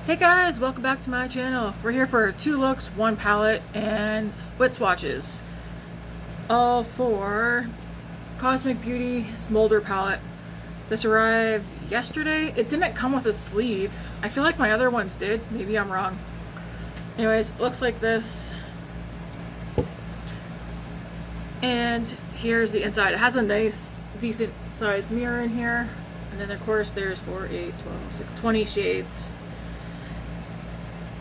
Hey guys, welcome back to my channel. We're here for 2 looks, 1 palette, and wet swatches. All for Cosmic Beauty Smoulder palette. This arrived yesterday. It didn't come with a sleeve. I feel like my other ones did. Maybe I'm wrong. Anyways, it looks like this. And here's the inside. It has a nice, decent sized mirror in here. And then of course there's 4, 8, 12, 6, 20 shades.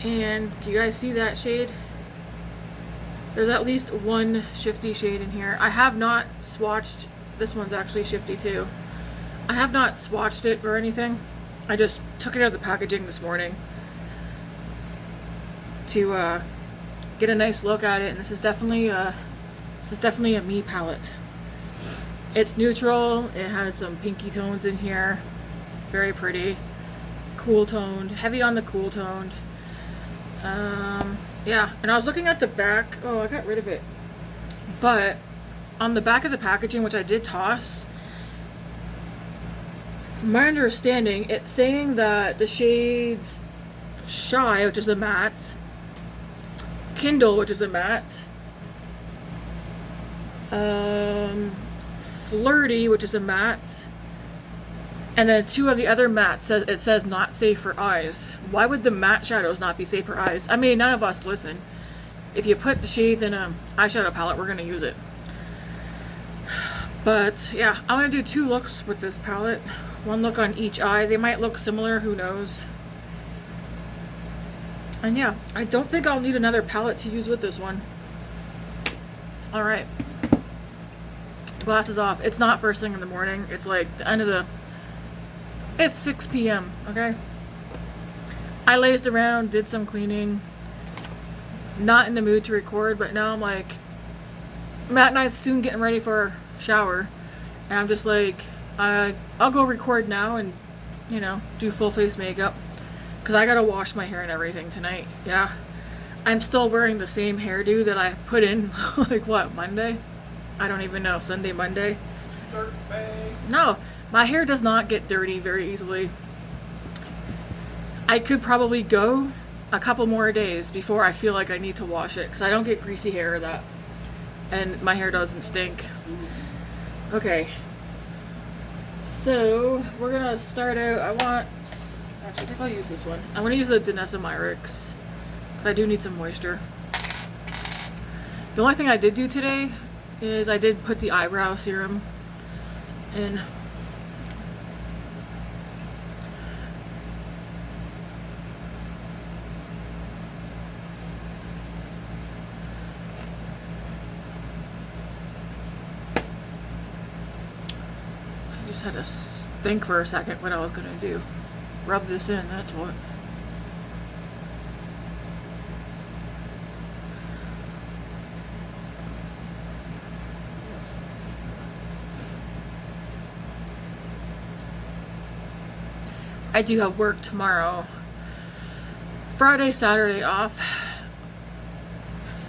And can you guys see that shade? There's at least one shifty shade in here. I have not swatched. This one's actually shifty too. I have not swatched it or anything. I just took it out of the packaging this morning to get a nice look at it. And this is definitely a me palette. It's neutral. It has some pinky tones in here. Very pretty. Cool toned. Heavy on the cool toned. Yeah, and I was looking at the back. Oh, I got rid of it. But on the back of the packaging, which I did toss, from my understanding, it's saying that the shades Shy, which is a matte, Kindle, which is a matte, Flirty, which is a matte, and then 2 of the other mattes it says not safe for eyes. Why would the matte shadows not be safe for eyes? I mean, none of us listen. If you put the shades in a eyeshadow palette, we're gonna use it. But yeah, I'm gonna do 2 looks with this palette. 1 look on each eye. They might look similar, who knows? And yeah, I don't think I'll need another palette to use with this one. Alright. Glasses off. It's not first thing in the morning. It's like the end of the... It's 6 p.m., okay? I lazed around, did some cleaning. Not in the mood to record, but now I'm like... Matt and I soon getting ready for a shower. And I'm just like, I'll go record now and, you know, do full face makeup. Because I gotta wash my hair and everything tonight. Yeah. I'm still wearing the same hairdo that I put in, like, what, Monday? I don't even know. Sunday, Monday? No. My hair does not get dirty very easily. I could probably go a couple more days before I feel like I need to wash it, because I don't get greasy hair or that. And my hair doesn't stink. Okay. So, we're gonna start out. Actually, I think I'll use this one. I'm gonna use the Danessa Myricks, because I do need some moisture. The only thing I did do today is I did put the eyebrow serum in. I just had to think for a second what I was gonna do. Rub this in, that's what. I do have work tomorrow. Friday, Saturday off.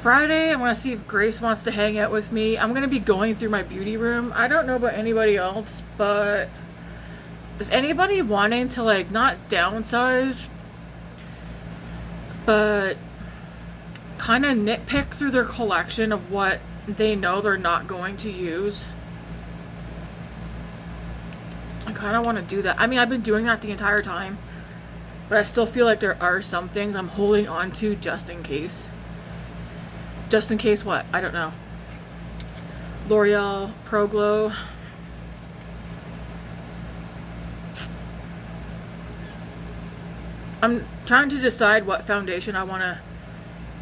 Friday, I'm gonna see if Grace wants to hang out with me. I'm gonna be going through my beauty room. I don't know about anybody else, but is anybody wanting to, like, not downsize, but kind of nitpick through their collection of what they know they're not going to use? I kind of want to do that. I mean, I've been doing that the entire time, but I still feel like there are some things I'm holding on to just in case. Just in case what? I don't know. L'Oreal Pro Glow. I'm trying to decide what foundation I want to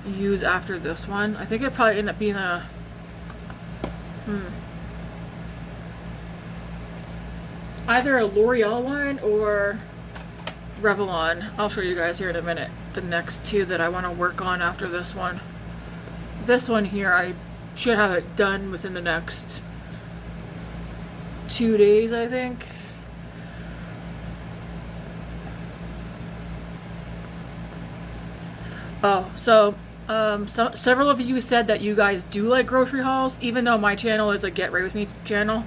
use after this one. I think it probably end up being a... either a L'Oreal one or Revlon. I'll show you guys here in a minute the next 2 that I want to work on after this one. This one here, I should have it done within the next 2 days, I think. Oh, so several of you said that you guys do like grocery hauls, even though my channel is a Get Ready With Me channel.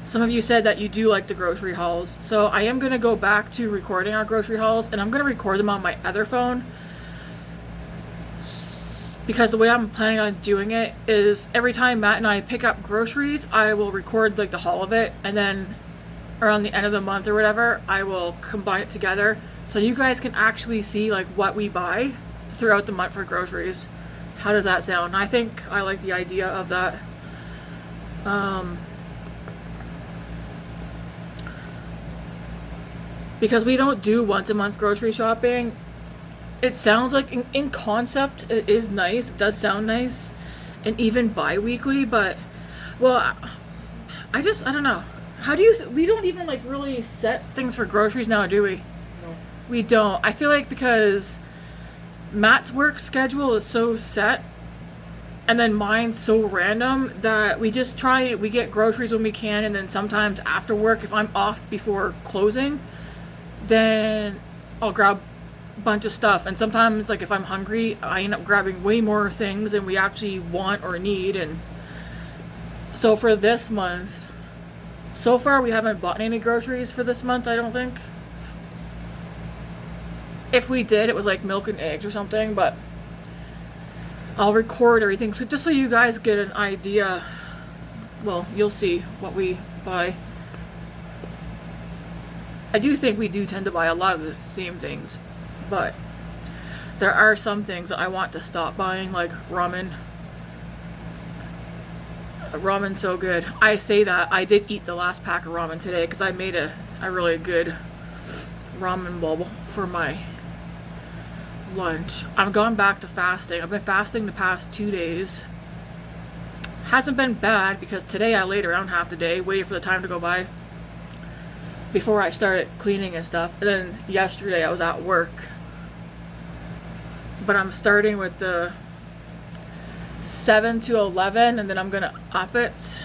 some of you said that you do like the grocery hauls. So I am going to go back to recording our grocery hauls, and I'm going to record them on my other phone. Because the way I'm planning on doing it is every time Matt and I pick up groceries, I will record like the haul of it, and then around the end of the month or whatever, I will combine it together so you guys can actually see like what we buy throughout the month for groceries. How does that sound? I think I like the idea of that. Because we don't do once a month grocery shopping. It sounds like in concept it is nice, it does sound nice, and even bi-weekly, but well, I don't know. How do you we don't even like really set things for groceries now, do we? No. We don't. I feel like because Matt's work schedule is so set and then mine's so random that we just we get groceries when we can, and then sometimes after work, if I'm off before closing, then I'll grab a bunch of stuff. And sometimes like if I'm hungry, I end up grabbing way more things than we actually want or need. And so for this month, so far we haven't bought any groceries for this month, I don't think. If we did, it was like milk and eggs or something, but I'll record everything so just so you guys get an idea. Well, you'll see what we buy. I do think we do tend to buy a lot of the same things, but there are some things that I want to stop buying, like ramen. Ramen's so good. I say that. I did eat the last pack of ramen today because I made a really good ramen bowl for my lunch. I've gone back to fasting. I've been fasting the past 2 days. Hasn't been bad because today I laid around half the day waiting for the time to go by before I started cleaning and stuff. And then yesterday I was at work. But I'm starting with the 7 to 11, and then I'm gonna up it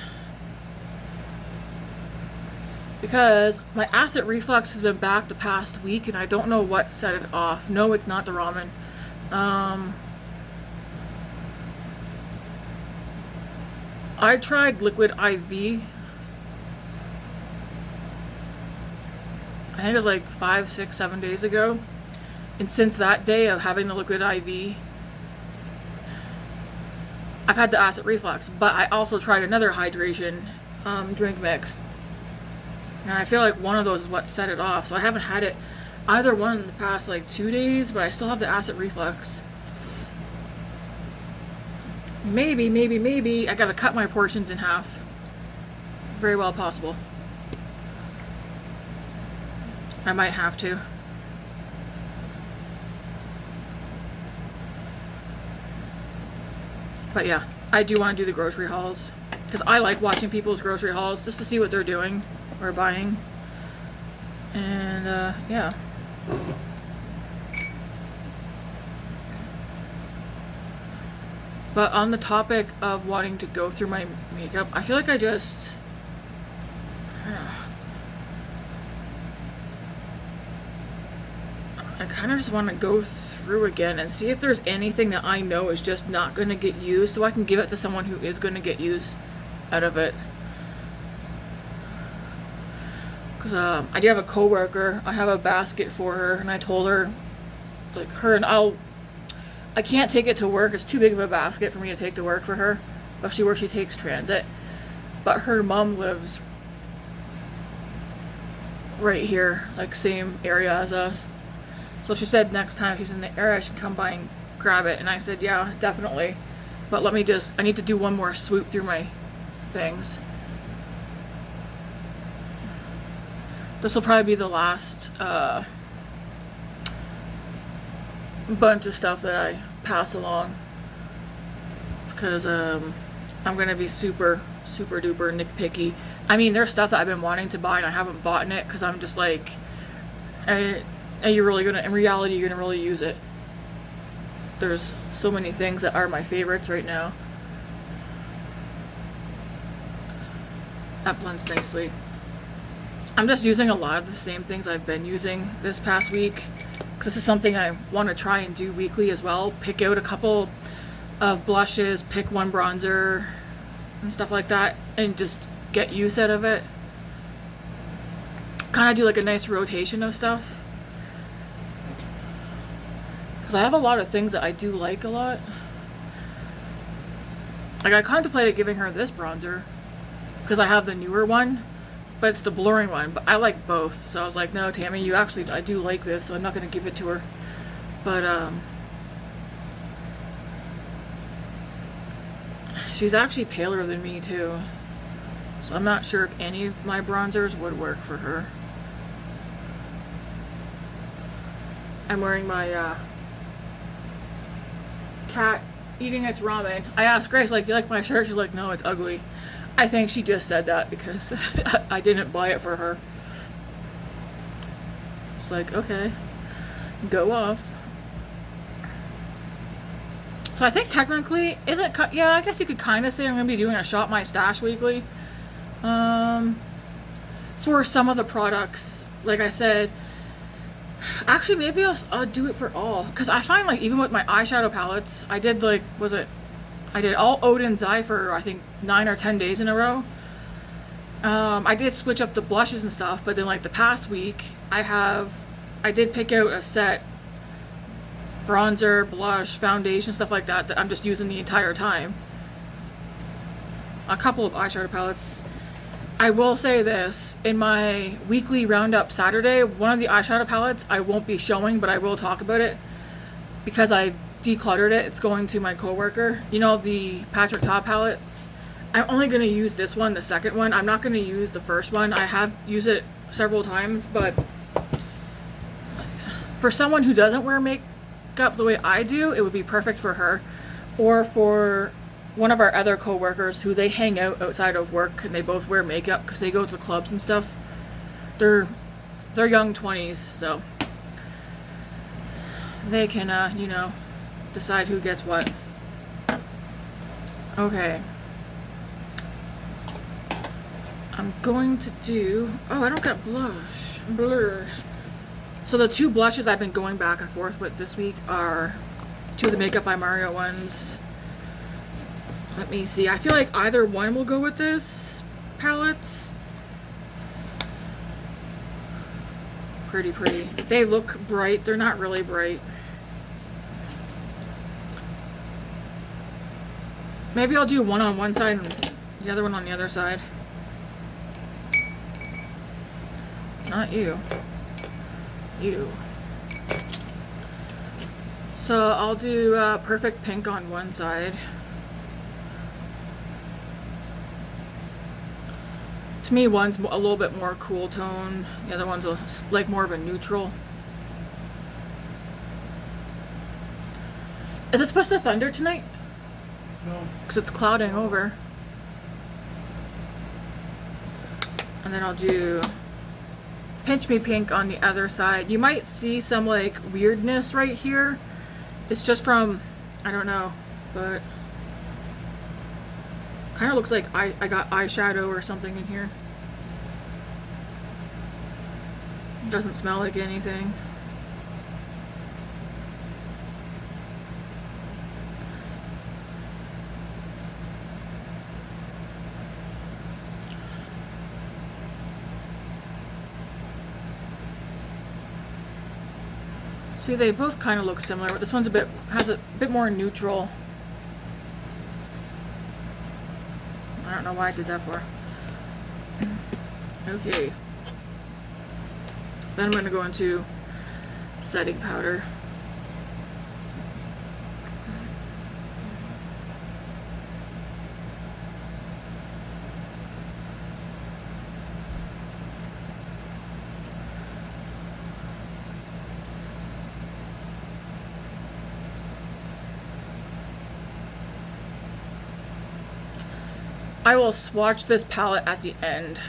because my acid reflux has been back the past week and I don't know what set it off. No, it's not the ramen. I tried liquid IV. I think it was like 5, 6, 7 days ago, and since that day of having the liquid IV, I've had the acid reflux. But I also tried another hydration drink mix, and I feel like one of those is what set it off. So I haven't had it either one in the past like 2 days, but I still have the acid reflux. Maybe I gotta cut my portions in half. Very well possible. I might have to. But yeah, I do want to do the grocery hauls because I like watching people's grocery hauls just to see what they're doing or buying. And yeah. But on the topic of wanting to go through my makeup, I feel like I just I kind of just want to go through again and see if there's anything that I know is just not going to get used, so I can give it to someone who is going to get use out of it. Because I do have a coworker. I have a basket for her, and I told her, like, her and I can't take it to work. It's too big of a basket for me to take to work for her, especially where she takes transit. But her mom lives right here, like same area as us. So she said next time she's in the area, I should come by and grab it. And I said, yeah, definitely. But I need to do one more swoop through my things. This will probably be the last bunch of stuff that I pass along. Because I'm going to be super duper nitpicky. I mean, there's stuff that I've been wanting to buy and I haven't bought it because I'm just like, are you really gonna, in reality, you're gonna really use it? There's so many things that are my favorites right now. That blends nicely. I'm just using a lot of the same things I've been using this past week, because this is something I want to try and do weekly as well. Pick out a couple of blushes, pick one bronzer and stuff like that, and just get use out of it. kind of do like a nice rotation of stuff. Because I have a lot of things that I do like a lot. Like I contemplated giving her this bronzer because I have the newer one, but it's the blurring one. But I like both, so I was like, no, Tammy, you actually, I do like this, so I'm not gonna give it to her. But she's actually paler than me too, so I'm not sure if any of my bronzers would work for her. I'm wearing my cat eating its ramen. I asked Grace, like, you like my shirt? She's like, no, it's ugly. I think she just said that because I didn't buy it for her. It's like, okay, go off. So I think technically, yeah, I guess you could kind of say I'm going to be doing a Shop My Stash weekly. For some of the products, like I said, actually maybe I'll do it for all. Because I find like even with my eyeshadow palettes, I did like, I did all Odin's Eye for I think 9 or 10 days in a row. I did switch up the blushes and stuff, but then like the past week, I did pick out a set, bronzer, blush, foundation, stuff like that, that I'm just using the entire time. A couple of eyeshadow palettes. I will say this, in my weekly roundup Saturday, one of the eyeshadow palettes I won't be showing, but I will talk about it because I decluttered it. It's going to my coworker. You know, the Patrick Ta palettes. I'm only going to use this one, the second one. I'm not going to use the first one. I have used it several times, but for someone who doesn't wear makeup the way I do, it would be perfect for her. Or for one of our other coworkers who they hang out outside of work and they both wear makeup because they go to the clubs and stuff. They're young 20s, so they can, you know, decide who gets what. Okay. I'm going to do, oh, I don't got blush. So the two blushes I've been going back and forth with this week are two of the Makeup by Mario ones. Let me see. I feel like either one will go with this palette. Pretty. They look bright. They're not really bright. Maybe I'll do one on one side and the other one on the other side. Not you. You. So I'll do Perfect Pink on one side. To me, one's a little bit more cool tone. The other one's like more of a neutral. Is it supposed to thunder tonight? No. Because it's clouding over. And then I'll do Pinch Me Pink on the other side. You might see some like weirdness right here. It's just from, I don't know, but kind of looks like I got eyeshadow or something in here. Doesn't smell like anything. See, they both kind of look similar, but this one's has a bit more neutral. I don't know why I did that for. Okay. Then I'm going to go into setting powder. I will swatch this palette at the end,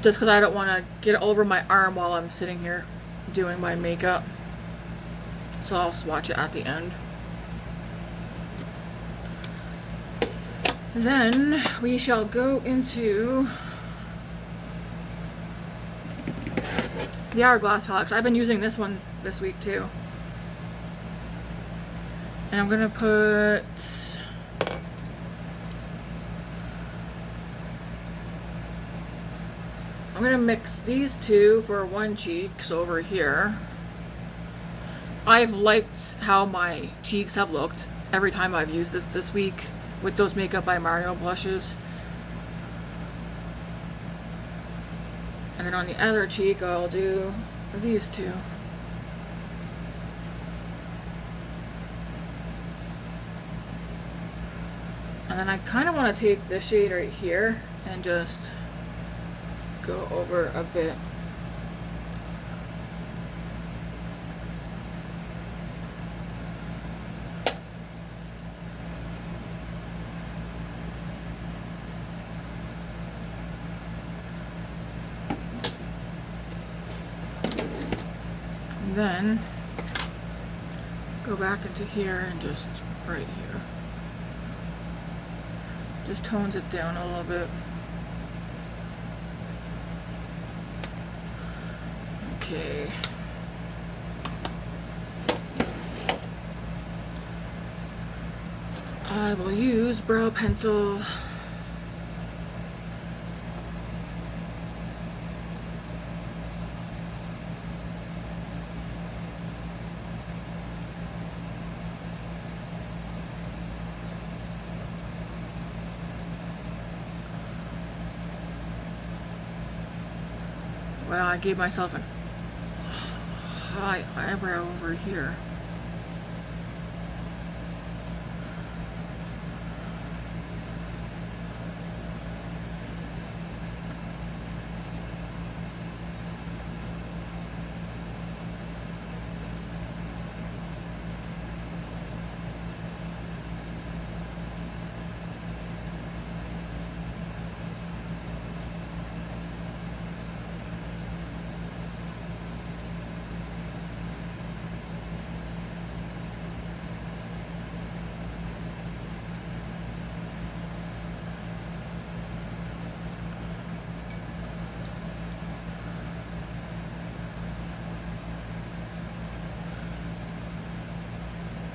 just because I don't want to get it all over my arm while I'm sitting here doing my makeup. So I'll swatch it at the end. Then we shall go into the Hourglass palette, 'cause I've been using this one this week too. And I'm gonna put I'm gonna mix these two for one cheek, so over here. I've liked how my cheeks have looked every time I've used this week with those Makeup by Mario blushes. And then on the other cheek, I'll do these two. And then I kind of want to take this shade right here and just go over a bit. And then go back into here and just right here. Just tones it down a little bit. Okay. I will use brow pencil. Well, I gave myself an high eyebrow over here.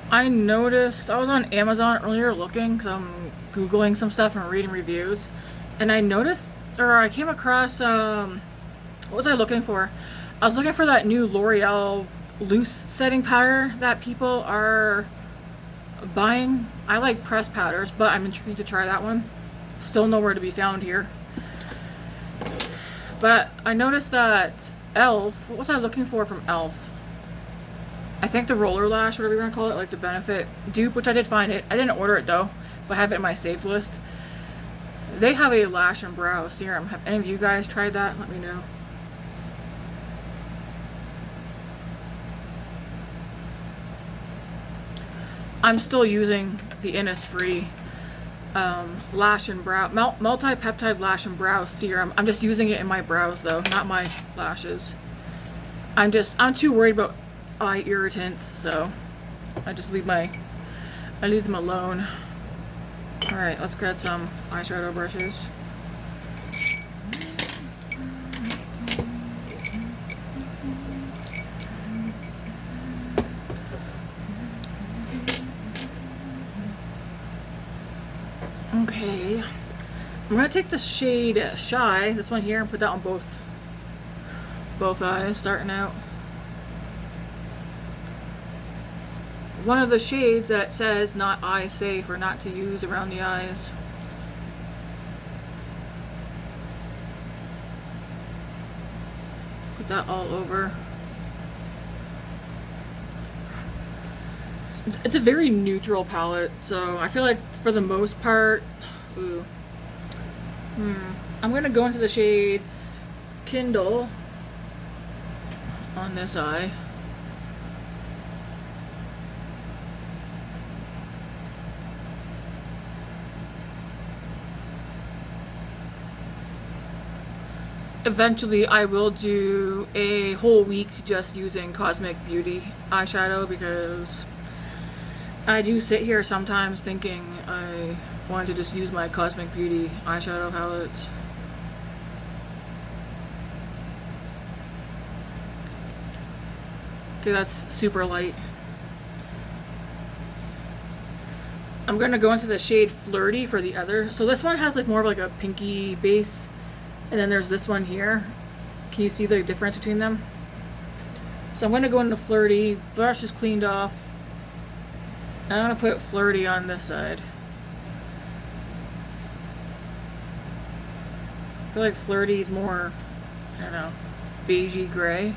I noticed, I was on Amazon earlier looking, because I'm Googling some stuff and reading reviews, and I noticed, or I came across, what was I looking for? I was looking for that new L'Oreal loose setting powder that people are buying. I like pressed powders, but I'm intrigued to try that one. Still nowhere to be found here. But I noticed that e.l.f., what was I looking for from e.l.f.? I think the Rollerlash, whatever you want to call it, like the Benefit dupe, which I did find it. I didn't order it though, but I have it in my saved list. They have a lash and brow serum. Have any of you guys tried that? Let me know. I'm still using the Innisfree lash and brow, multi-peptide lash and brow serum. I'm just using it in my brows though, not my lashes. I'm too worried about eye irritants, so I just leave them alone. Alright, let's grab some eyeshadow brushes. Okay, I'm gonna take the shade Shy, this one here, and put that on both eyes, starting out. One of the shades that says not eye safe or not to use around the eyes. Put that all over. It's a very neutral palette, so I feel like for the most part, I'm gonna go into the shade Kindle on this eye. Eventually I will do a whole week just using Cosmic Beauty eyeshadow, because I do sit here sometimes thinking I want to just use my Cosmic Beauty eyeshadow palettes. Okay, that's super light. I'm gonna go into the shade Flirty for the other. So this one has like more of like a pinky base. And then there's this one here, Can you see the difference between them? So I'm going to go into Flirty. Brush is cleaned off. I'm going to put Flirty on this side. I feel like Flirty is more, I don't know, beigey gray.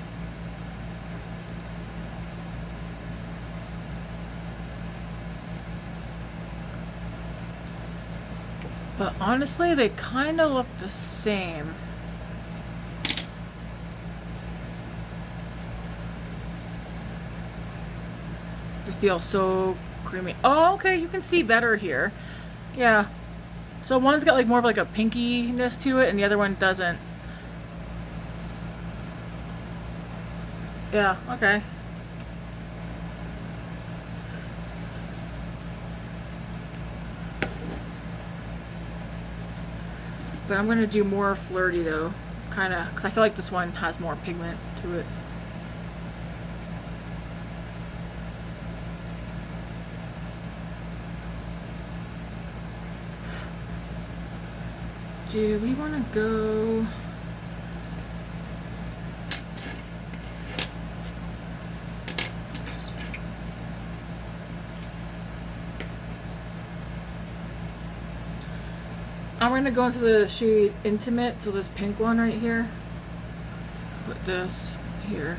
But honestly, they kind of look the same. They feel so creamy. Oh, okay, you can see better here. Yeah. So one's got like more of like a pinkiness to it and the other one doesn't. Yeah, okay. But I'm going to do more Flirty though, kind of, because I feel like this one has more pigment to it. Do we want to go... I'm going to go into the shade Intimate, so this pink one right here. Put this here.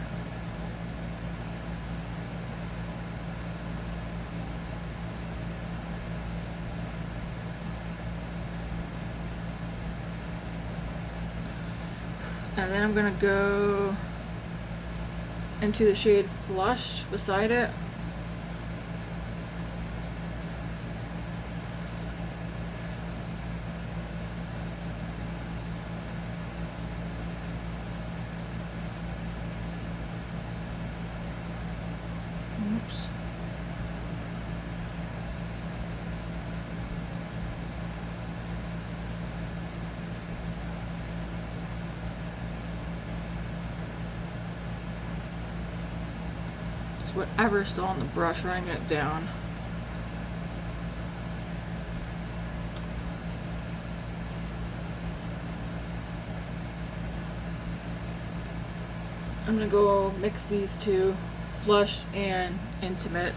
And then I'm going to go into the shade Flush beside it. Oops. Just whatever's still on the brush, running it down. I'm gonna go mix these two, Flush and Intimate,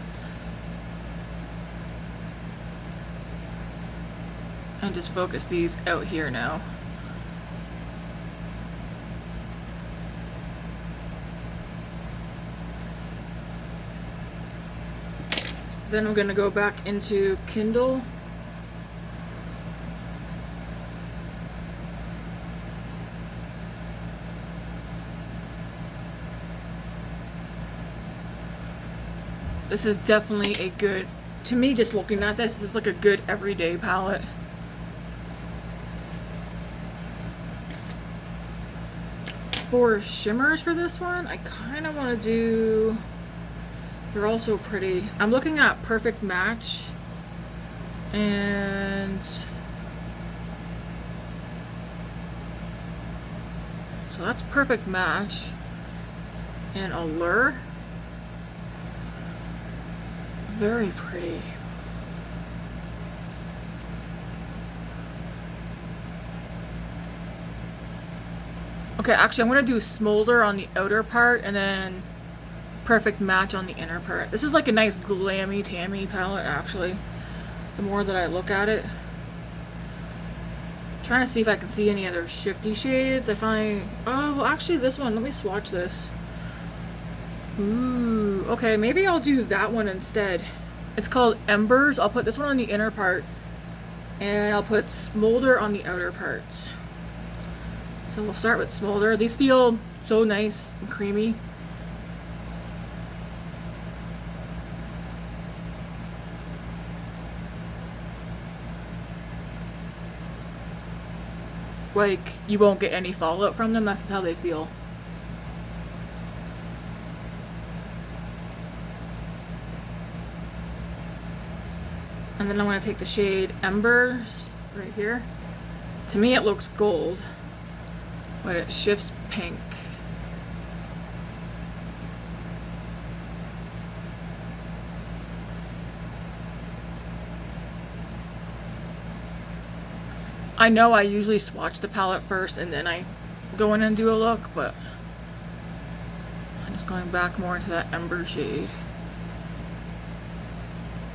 and just focus these out here now. Then I'm gonna go back into Kindle. This is definitely a good, to me just looking at this is like a good everyday palette. For shimmers for this one, I kind of want to do, they're also pretty. I'm looking at Perfect Match and so that's Perfect Match and Allure. Very pretty. Okay, actually I'm going to do Smolder on the outer part and then Perfect Match on the inner part. This is like a nice glammy tammy palette actually, the more that I look at it. Trying to see if I can see any other shifty shades. I find, oh well, actually this one, let me swatch this. Ooh, okay, maybe I'll do that one instead. It's called Embers. I'll put this one on the inner part and I'll put Smolder on the outer parts. So we'll start with Smolder. These feel so nice and creamy. Like, you won't get any fallout from them. That's how they feel. And then I'm going to take the shade Embers right here. To me it looks gold, but it shifts pink. I know I usually swatch the palette first and then I go in and do a look, but I'm just going back more into that Ember shade.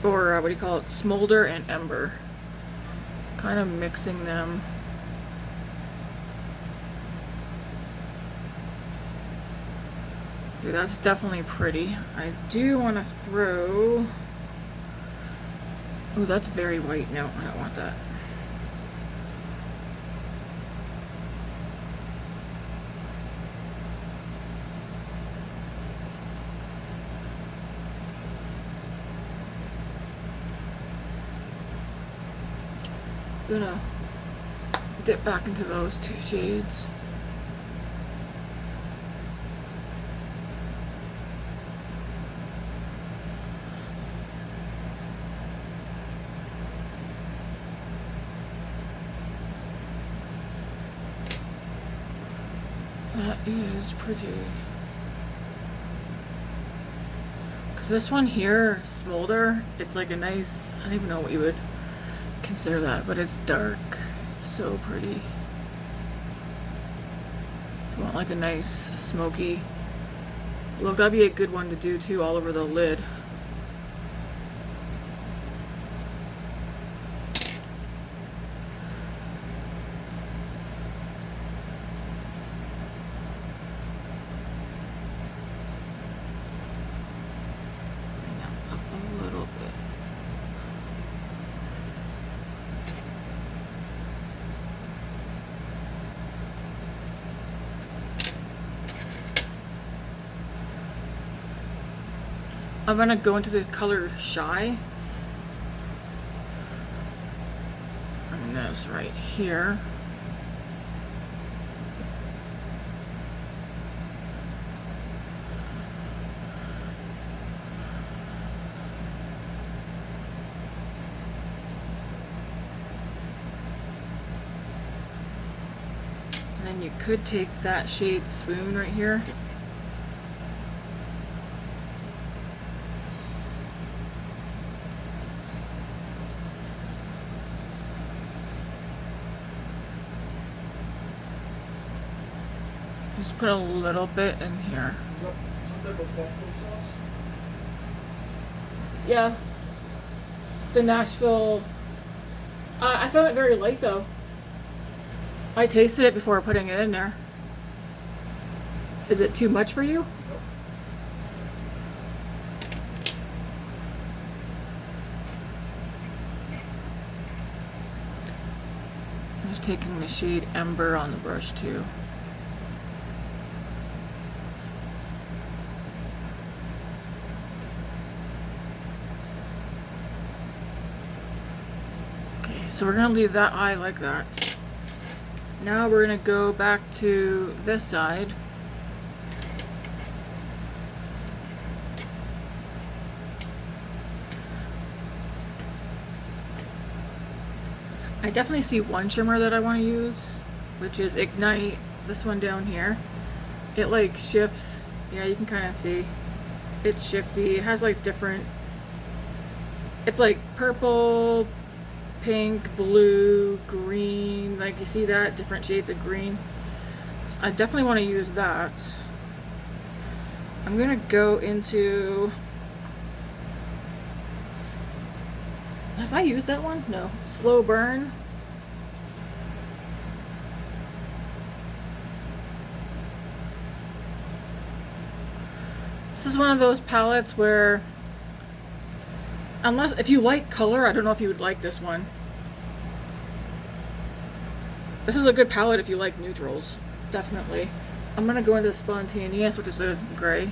Or what do you call it? Smolder and Ember. Kind of mixing them. Okay, that's definitely pretty. I do want to throw... Oh, that's very white. No, I don't want that. I'm gonna dip back into those two shades. That is pretty. Because this one here, Smolder, it's like a nice, I don't even know what you would consider that, but it's dark. So pretty. If you want like a nice smoky look, that'd be a good one to do too, all over the lid. I'm gonna go into the color Shy. And this right here. And then you could take that shade Swoon right here. Just put a little bit in here. Is that type of buffalo sauce? Yeah. The Nashville. I found it very light though. I tasted it before putting it in there. Is it too much for you? I'm just taking the shade Ember on the brush too. So we're gonna leave that eye like that. Now we're gonna go back to this side. I definitely see one shimmer that I want to use, which is Ignite, this one down here. It like shifts, yeah, you can kind of see. It's shifty, it has like different, it's like purple, pink, blue, green, like you see that, different shades of green. I definitely want to use that. I'm gonna go into, have I used that one? No. Slow Burn. This is one of those palettes where, unless, if you like color, I don't know if you would like this one. This is a good palette if you like neutrals, definitely. I'm gonna go into Spontaneous, which is a gray.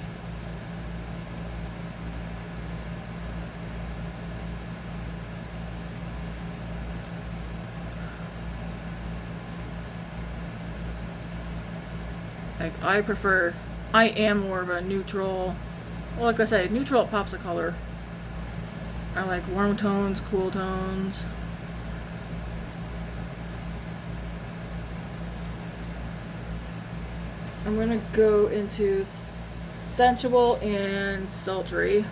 Like, I am more of a neutral, well, like I said, neutral, it pops a color. I like warm tones, cool tones. I'm gonna go into Sensual and Sultry.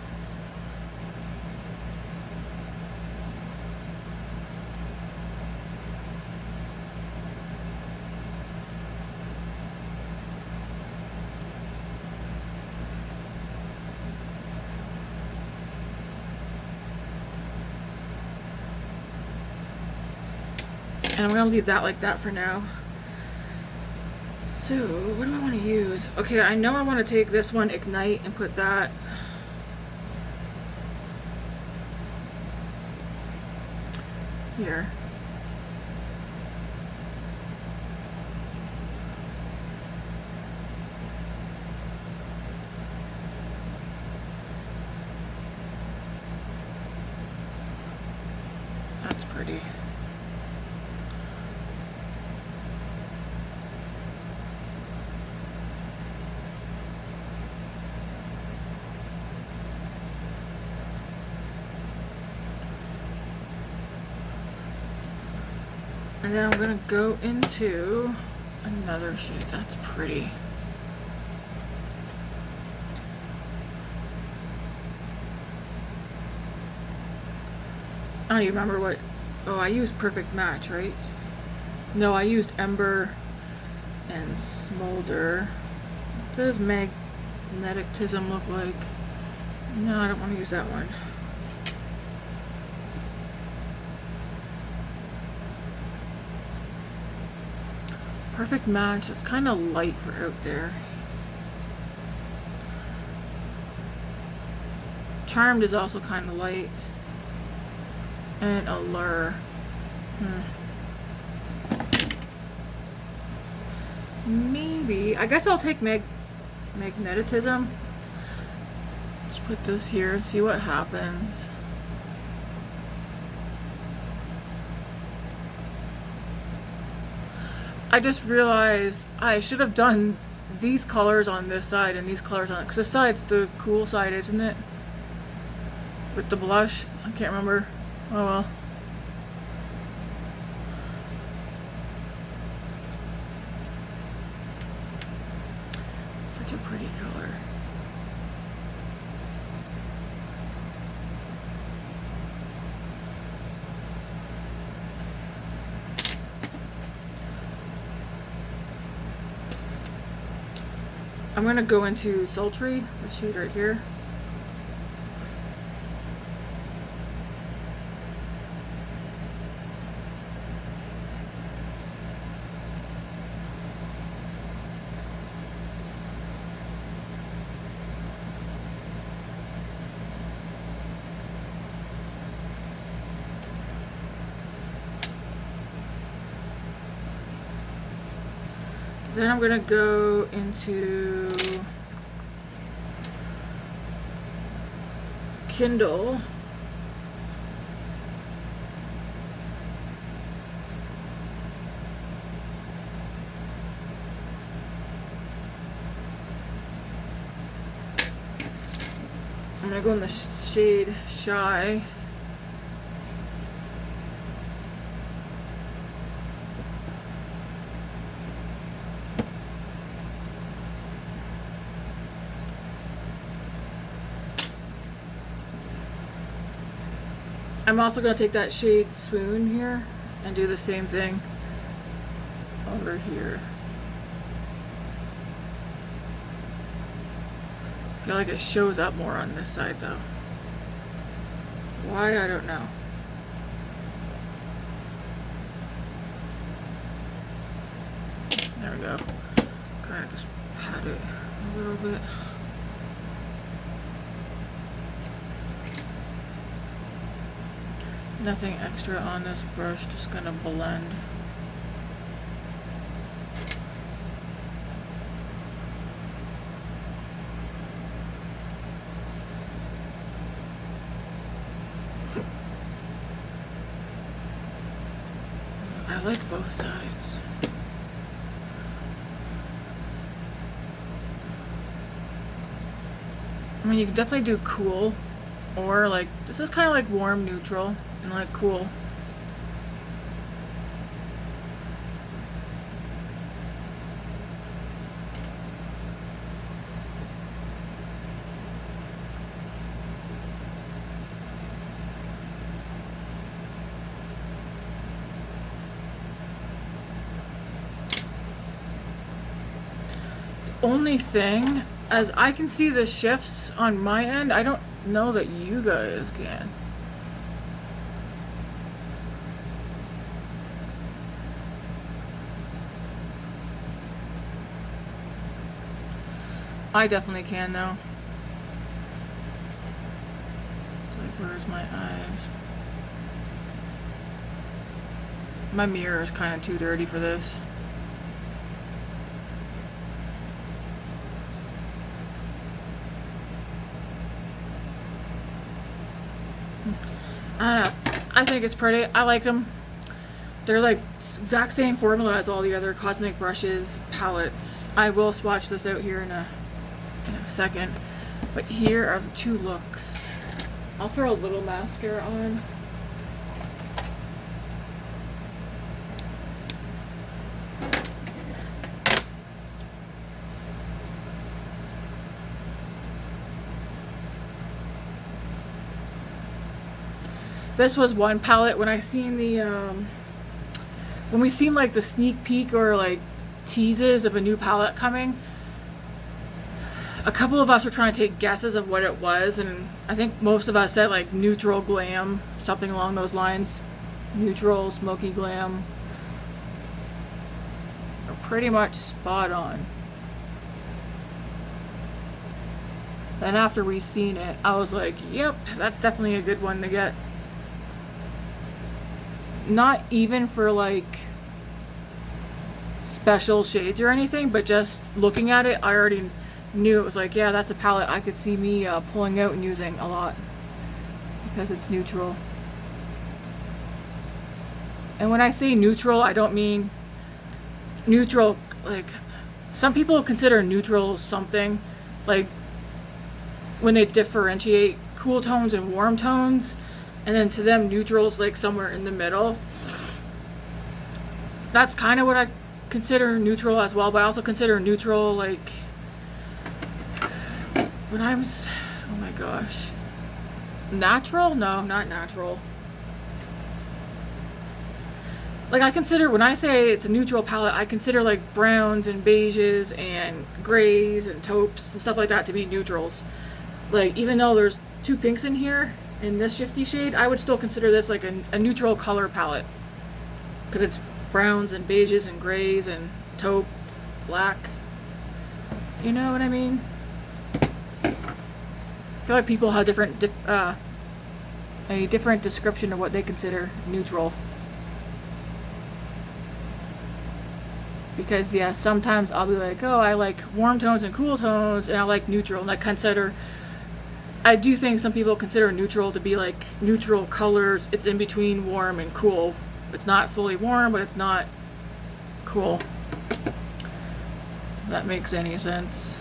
And I'm gonna leave that like that for now. So, what do I want to use? Okay, I know I want to take this one, Ignite, and put that here. That's pretty. And then I'm gonna go into another shade. That's pretty. I don't even remember what. Oh, I used Perfect Match, right? No, I used Ember and Smolder. What does Magnetism look like? No, I don't want to use that one. Perfect Match. It's kind of light for out there. Charmed is also kind of light. And Allure. Maybe. I guess I'll take Magnetism. Let's put this here and see what happens. I just realized I should have done these colors on this side and these colors on it. Because this side's the cool side, isn't it? With the blush. I can't remember. Oh well. Such a pretty color. I'm gonna go into Sultry, the shade right here. Then I'm gonna go into Kindle. I'm gonna go in the shade Shy. I'm also going to take that shade Swoon here and do the same thing over here. I feel like it shows up more on this side though. Why? I don't know. There we go. Kind of just pat it a little bit. Nothing extra on this brush, just gonna blend. I like both sides. I mean, you can definitely do cool, or like, this is kind of like warm neutral. And like cool. The only thing, as I can see the shifts on my end, I don't know that you guys can. I definitely can now. It's like, where's my eyes? My mirror is kind of too dirty for this. I don't know. I think it's pretty. I like them. They're like exact same formula as all the other cosmetic brushes, palettes. I will swatch this out here in a second. But here are the two looks. I'll throw a little mascara on. This was one palette when I seen the when we seen like the sneak peek or like teases of a new palette coming. A couple of us were trying to take guesses of what it was, and I think most of us said like neutral glam, something along those lines. Neutral, smoky glam. They're pretty much spot on. Then after we seen it, I was like, yep, that's definitely a good one to get. Not even for like special shades or anything, but just looking at it, I already knew it was like, yeah, that's a palette I could see me pulling out and using a lot because it's neutral. And when I say neutral, I don't mean neutral like some people consider neutral something like when they differentiate cool tones and warm tones. And then to them, neutral's like somewhere in the middle. That's kind of what I consider neutral as well, but I also consider neutral like when I'm, oh my gosh, natural? No, not natural. Like I consider, when I say it's a neutral palette, I consider like browns and beiges and grays and taupes and stuff like that to be neutrals. Like even though there's two pinks in here, in this shifty shade, I would still consider this like a neutral color palette because it's browns and beiges and grays and taupe, black. You know what I mean? I feel like people have different a different description of what they consider neutral. Because yeah, sometimes I'll be like, oh, I like warm tones and cool tones, and I like neutral, and I do think some people consider neutral to be like neutral colors. It's in between warm and cool. It's not fully warm, but it's not cool. If that makes any sense.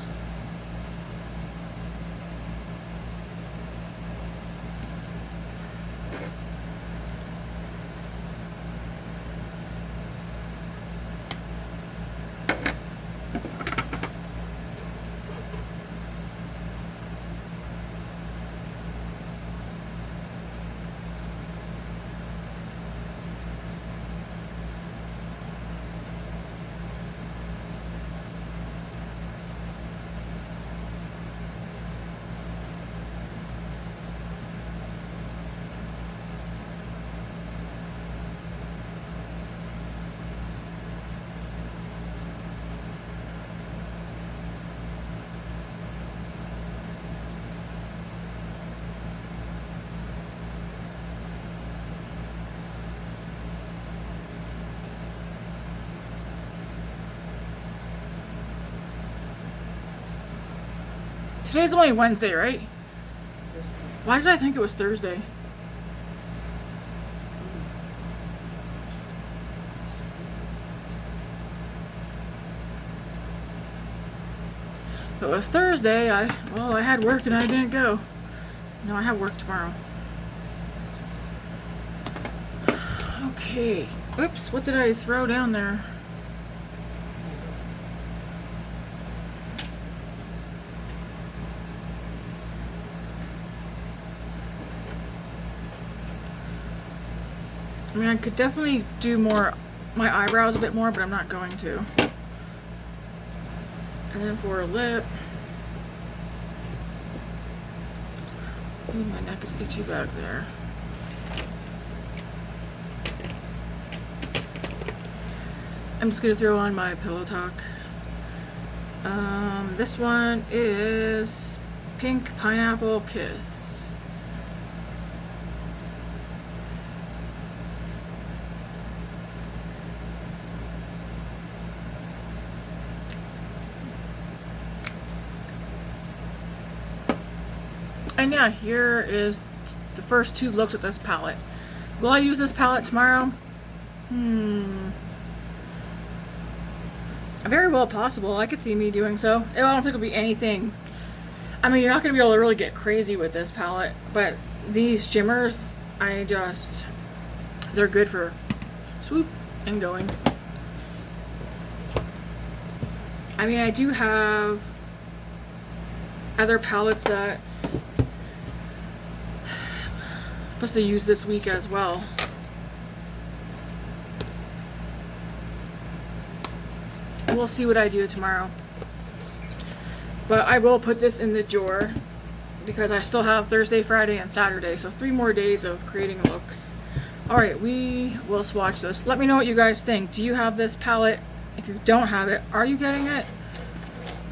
Today's only Wednesday, right? Why did I think it was Thursday? If it was Thursday, I had work and I didn't go. No, I have work tomorrow. Okay. Oops, what did I throw down there? I mean, I could definitely do more, my eyebrows a bit more, but I'm not going to. And then for a lip. Ooh, my neck is itchy back there. I'm just gonna throw on my Pillow Talk This one is Pink Pineapple Kiss. And yeah, here is the first 2 looks with this palette. Will I use this palette tomorrow? Very well possible. I could see me doing so. I don't think it'll be anything. I mean, you're not going to be able to really get crazy with this palette, but these shimmers, they're good for swoop and going. I mean, I do have other palettes that I'm supposed to use this week as well. We'll see what I do tomorrow. But I will put this in the drawer because I still have Thursday, Friday, and Saturday. So 3 more days of creating looks. Alright, we will swatch this. Let me know what you guys think. Do you have this palette? If you don't have it, are you getting it?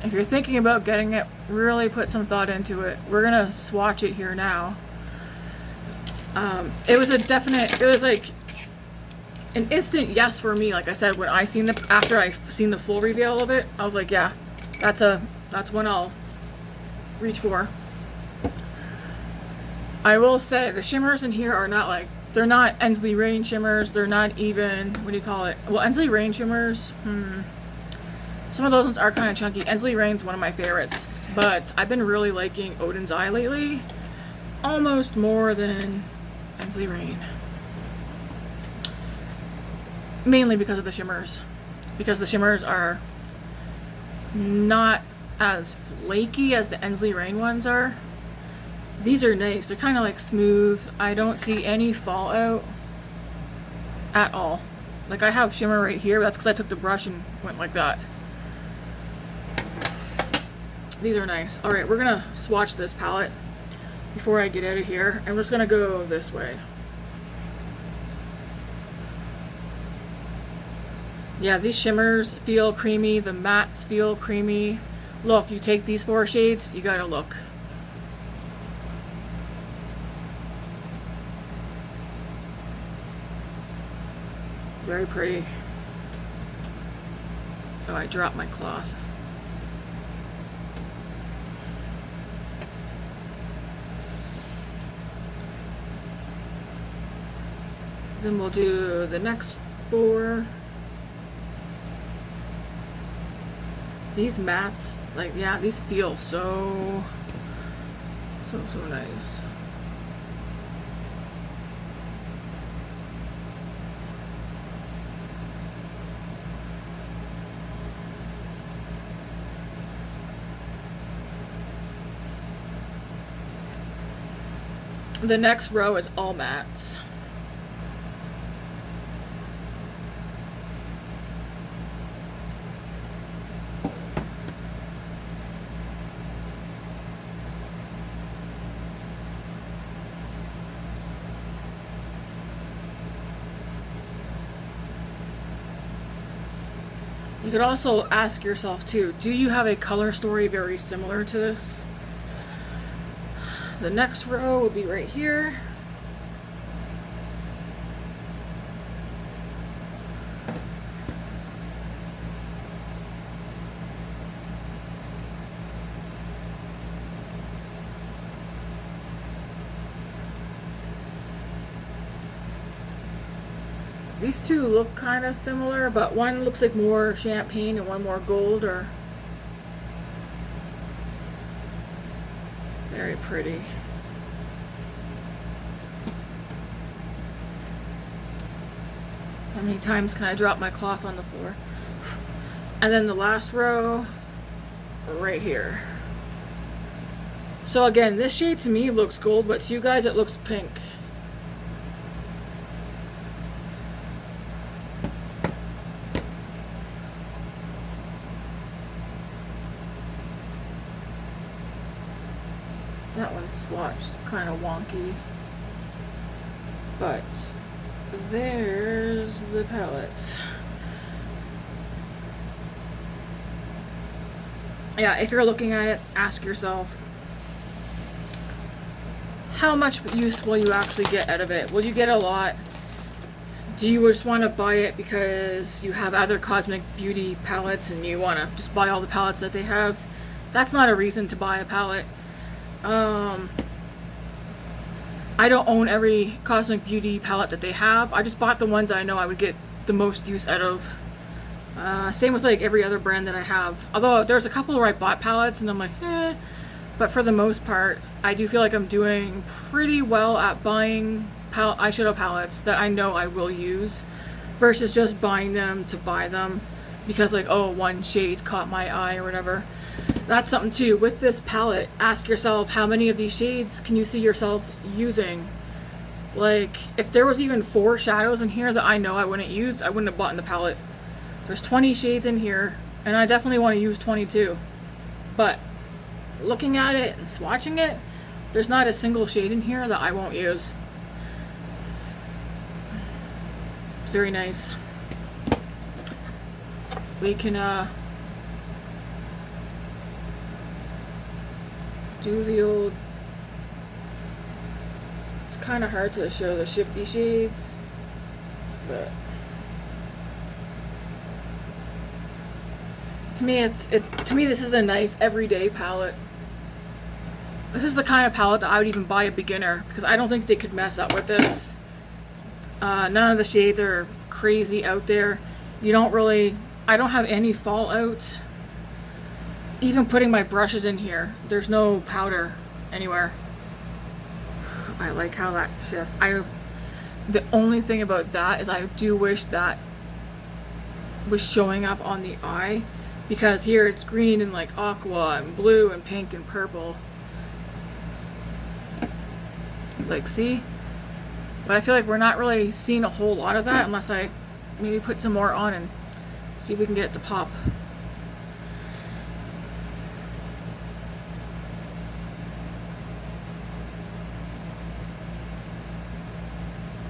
If you're thinking about getting it, really put some thought into it. We're gonna swatch it here now. It was like an instant yes for me. Like I said, when after I seen the full reveal of it, I was like, yeah, that's one I'll reach for. I will say the shimmers in here are not like, they're not Ensley Rain shimmers. They're not even, what do you call it? Well, Ensley Rain shimmers, some of those ones are kind of chunky. Ensley Rain's one of my favorites, but I've been really liking Odin's Eye lately, almost more than Ensley Rain. Mainly because of the shimmers. Because the shimmers are not as flaky as the Ensley Rain ones are. These are nice. They're kind of like smooth. I don't see any fallout at all. Like I have shimmer right here. That's because I took the brush and went like that. These are nice. Alright, we're going to swatch this palette before I get out of here. I'm just going to go this way. Yeah, these shimmers feel creamy. The mattes feel creamy. Look, you take these 4 shades, you gotta look. Very pretty. Oh, I dropped my cloth. Then we'll do the next 4. These mattes, like, yeah, these feel so nice. The next row is all mattes. You could also ask yourself too, do you have a color story very similar to this? The next row will be right here. These two look kind of similar, but one looks like more champagne and one more gold, or very pretty. How many times can I drop my cloth on the floor? And then the last row right here. So again, this shade to me looks gold, but to you guys it looks pink. That one's swatched kind of wonky, but there's the palette. yeah, if you're looking at it, ask yourself, how much use will you actually get out of it? Will you get a lot? Do you just want to buy it because you have other cosmic beauty palettes and you want to just buy all the palettes that they have? That's not a reason to buy a palette. I don't own every cosmic beauty palette that they have. I just bought the ones that I know I would get the most use out of. Same with like every other brand that I have. Although there's a couple where I bought palettes and I'm like, eh. But for the most part, I do feel like I'm doing pretty well at buying eyeshadow palettes that I know I will use versus just buying them to buy them because like, oh, one shade caught my eye or whatever. That's something too. With this palette, ask yourself, how many of these shades can you see yourself using? Like, if there was even 4 shadows in here that I know I wouldn't use, I wouldn't have bought in the palette. There's 20 shades in here, and I definitely want to use 22. But looking at it and swatching it, there's not a single shade in here that I won't use. It's very nice. We can do the old, it's kind of hard to show the shifty shades, but to me this is a nice everyday palette. This is the kind of palette that I would even buy a beginner because I don't think they could mess up with this. None of the shades are crazy out there. I don't have any fallout. Even putting my brushes in here, there's no powder anywhere. I like how that shifts. The only thing about that is I do wish that was showing up on the eye, because here it's green and like aqua and blue and pink and purple. Like, see? But I feel like we're not really seeing a whole lot of that unless I maybe put some more on and see if we can get it to pop.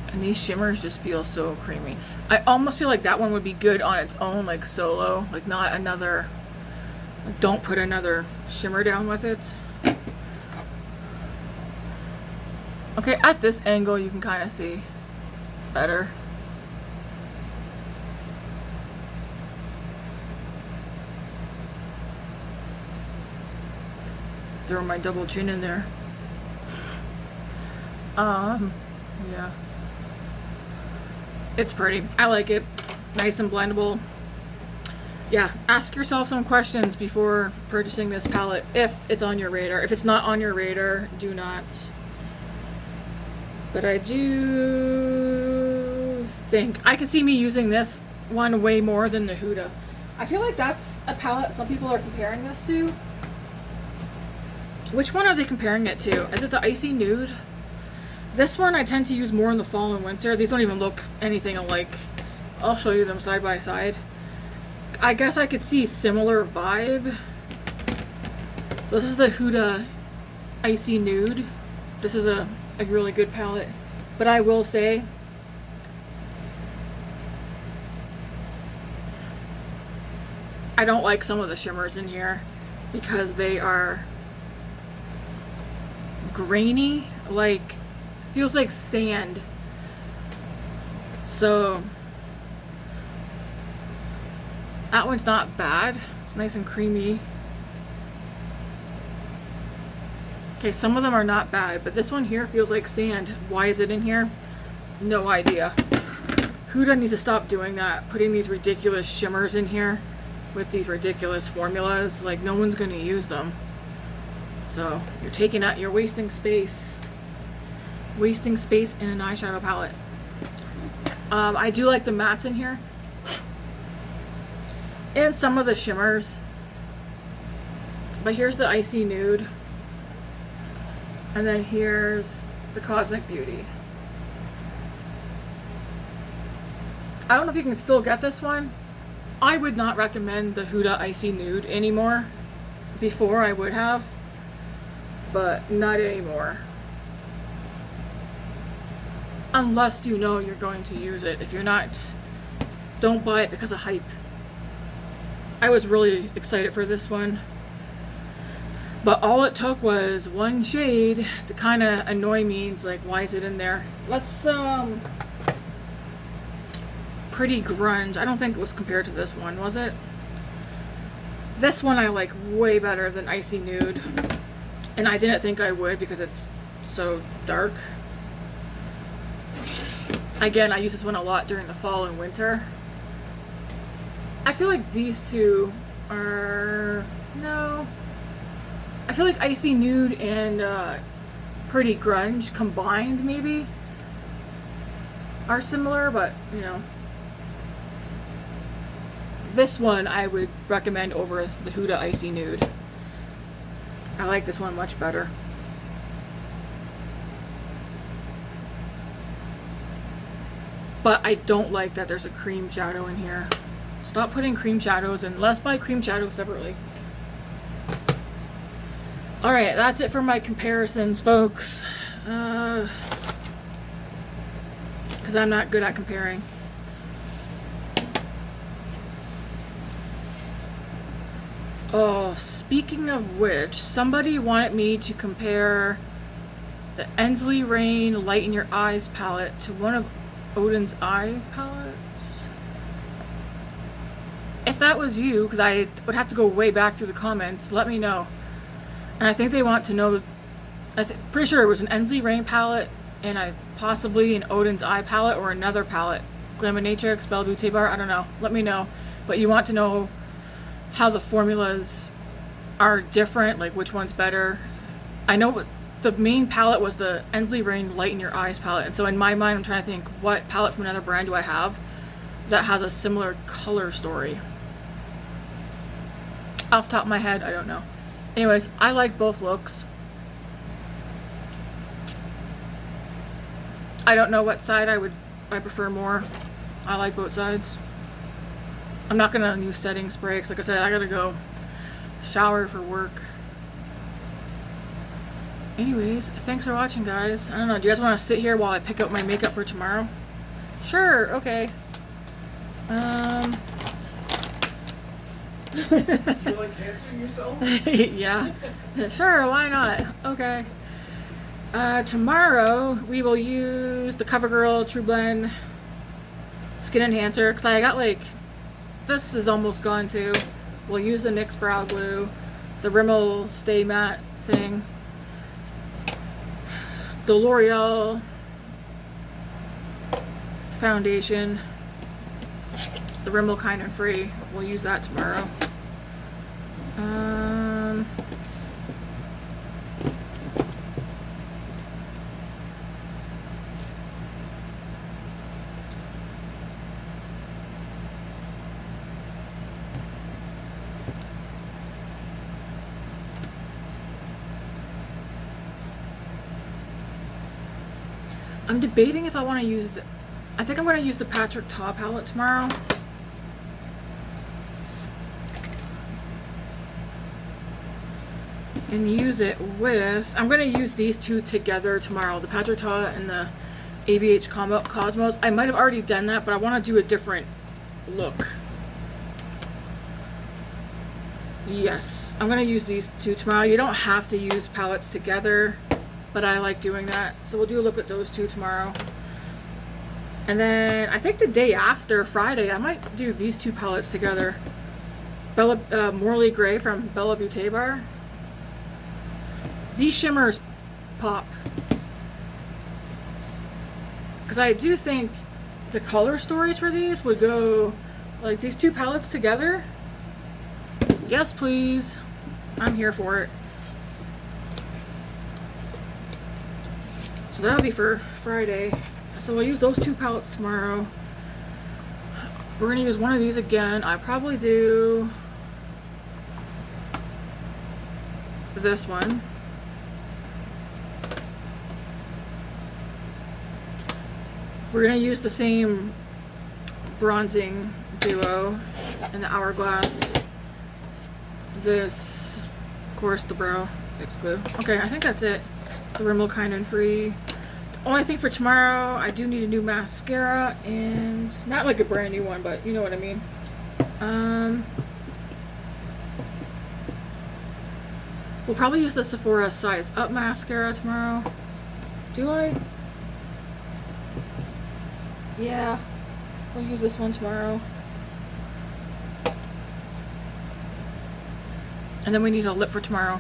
And these shimmers just feel so creamy. I almost feel like that one would be good on its own, like solo, like not another, like don't put another shimmer down with it. Okay, at this angle you can kind of see better. Throw my double chin in there. Yeah. It's pretty. I like it. Nice and blendable. Yeah, ask yourself some questions before purchasing this palette if it's on your radar. If it's not on your radar, do not. But I do think I could see me using this one way more than the Huda. I feel like that's a palette some people are comparing this to. Which one are they comparing it to? Is it the Icy Nude? This one I tend to use more in the fall and winter. These don't even look anything alike. I'll show you them side by side. I guess I could see similar vibe. So this is the Huda Icy Nude. This is a really good palette. But I will say, I don't like some of the shimmers in here because they are grainy, like feels like sand. So that one's not bad. It's nice and creamy. Okay, some of them are not bad, but this one here feels like sand. Why is it in here? No idea. Huda needs to stop doing that, putting these ridiculous shimmers in here with these ridiculous formulas. Like, no one's gonna use them. So you're wasting space. Wasting space in an eyeshadow palette. I do like the mattes in here. And some of the shimmers. But here's the Icy Nude. And then here's the Cosmic Beauty. I don't know if you can still get this one. I would not recommend the Huda Icy Nude anymore. Before I would have. But not anymore. Unless you know you're going to use it. If you're not, don't buy it because of hype. I was really excited for this one. But all it took was one shade to kind of annoy me. It's like, why is it in there? Let's, Pretty Grunge. I don't think it was compared to this one, was it? This one I like way better than Icy Nude. And I didn't think I would because it's so dark. Again, I use this one a lot during the fall and winter. I feel like these two are... no... I feel like Icy Nude and Pretty Grunge combined maybe are similar, but you know. This one I would recommend over the Huda Icy Nude. I like this one much better. But I don't like that there's a cream shadow in here. Stop putting cream shadows in. Let's buy cream shadows separately. Alright, that's it for my comparisons, folks. Because I'm not good at comparing. Oh, speaking of which, somebody wanted me to compare the Ensley Rain Light in Your Eyes palette to one of Odin's Eye palettes. If that was you, because I would have to go way back through the comments, let me know. And I think they want to know, pretty sure it was an Ensley Rain palette and possibly an Odin's Eye palette or another palette. Glaminatrix, Belle Beauty Bar, I don't know. Let me know. But you want to know how the formulas are different, like which one's better. I know the main palette was the Ensley Rain Light in Your Eyes palette. And so in my mind, I'm trying to think, what palette from another brand do I have that has a similar color story? Off the top of my head, I don't know. Anyways, I like both looks. I don't know what side I prefer more. I like both sides. I'm not gonna use setting spray because like I said, I gotta go shower for work. Anyways, thanks for watching, guys. I don't know, do you guys want to sit here while I pick out my makeup for tomorrow? Sure, okay. You like answering yourself? Yeah. Sure, why not? Okay. Tomorrow we will use the CoverGirl True Blend Skin Enhancer because I got like, this is almost gone too. We'll use the NYX Brow Glue, the Rimmel Stay Matte thing, the L'Oreal foundation, the Rimmel Kind and Free. We'll use that tomorrow. I'm debating if I want to use, I think I'm going to use the Patrick Ta palette tomorrow. And use it with, I'm going to use these two together tomorrow, the Patrick Ta and the ABH Cosmos. I might have already done that, but I want to do a different look. Yes, I'm going to use these two tomorrow. You don't have to use palettes together, but I like doing that. So we'll do a look at those two tomorrow. And then I think the day after, Friday, I might do these two palettes together. Morley Gray from Belle Beauty Bar. These shimmers pop. Because I do think the color stories for these would go, like these two palettes together. Yes, please. I'm here for it. So that'll be for Friday. So we'll use those two palettes tomorrow. We're gonna use one of these again. I probably do this one. We're gonna use the same bronzing duo in the Hourglass. This, of course, the Brow Fix Glue. Okay, I think that's it. The Rimmel Kind and Free. The only thing for tomorrow, I do need a new mascara, and not like a brand new one, but you know what I mean. We'll probably use the Sephora Size Up mascara tomorrow. Do I? Yeah. We'll use this one tomorrow. And then we need a lip for tomorrow.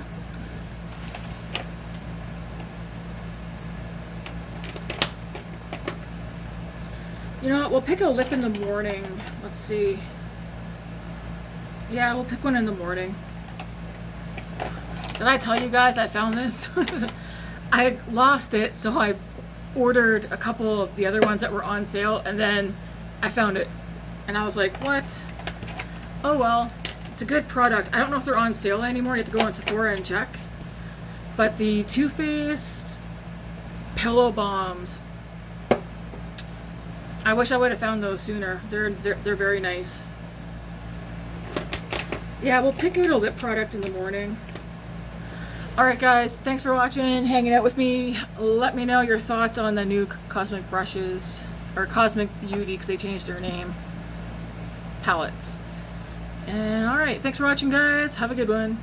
You know what? We'll pick a lip in the morning. Let's see. Yeah, we'll pick one in the morning. Did I tell you guys I found this? I lost it, so I ordered a couple of the other ones that were on sale, and then I found it. And I was like, what? Oh well. It's a good product. I don't know if they're on sale anymore. You have to go on Sephora and check. But the Too Faced Pillow Balms, I wish I would have found those sooner. They're very nice. Yeah, we'll pick out a lip product in the morning. Alright guys, thanks for watching, hanging out with me. Let me know your thoughts on the new Cosmic Brushes, or Cosmic Beauty, because they changed their name, palettes. And alright, thanks for watching guys. Have a good one.